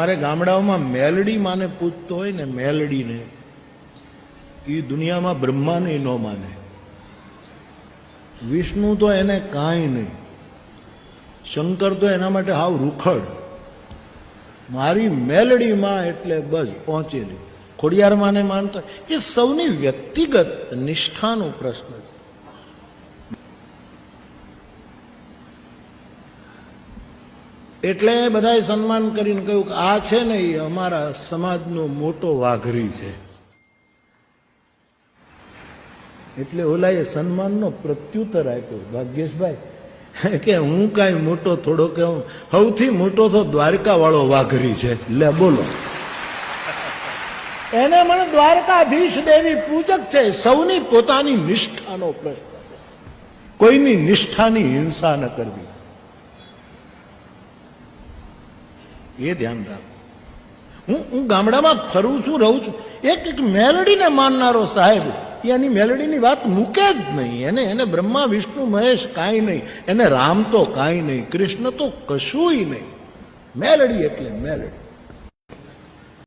મારે ગામડાઓમાં મેલડી માને પૂછતો હોય ને, મેલડીને, એ દુનિયામાં બ્રહ્માને ન માને. વિષ્ણુ તો એને કાંઈ નહીં, શંકર તો એના માટે હાવ રૂખડ. મારી મેલડી માં એટલે બસ પહોંચેલી. ખોડિયાર માને માનતો એ સૌની વ્યક્તિગત નિષ્ઠાનો પ્રશ્ન છે. એટલે બધાએ સન્માન કરીને કહ્યું કે આ છે ને એ અમારા સમાજનો મોટો વાઘરી છે. એટલે ઓલાએ સન્માનનો પ્રત્યુત્તર આપ્યો, ભાગ્યેશભાઈ કે હું કાંઈ મોટો થોડો કે હું સૌથી મોટો તો દ્વારકા વાળો વાઘરી છે. લે બોલો, એને મને દ્વારકાધીશ દેવી પૂજક છે. સૌની પોતાની નિષ્ઠાનો પ્રશ્ન છે, કોઈની નિષ્ઠાની હિંસા ન કરવી, એ ધ્યાન રાખો. હું ગામડામાં ફરું છું, રહું છું, એક મેલડીને માનનારો સાહેબ એની મેલડીની વાત મૂકે જ નહીં. એને બ્રહ્મા વિષ્ણુ મહેશ કાંઈ નહીં, એને રામ તો કાંઈ નહીં, કૃષ્ણ તો કશુંય નહીં. મેલડી એટલે મેલડી.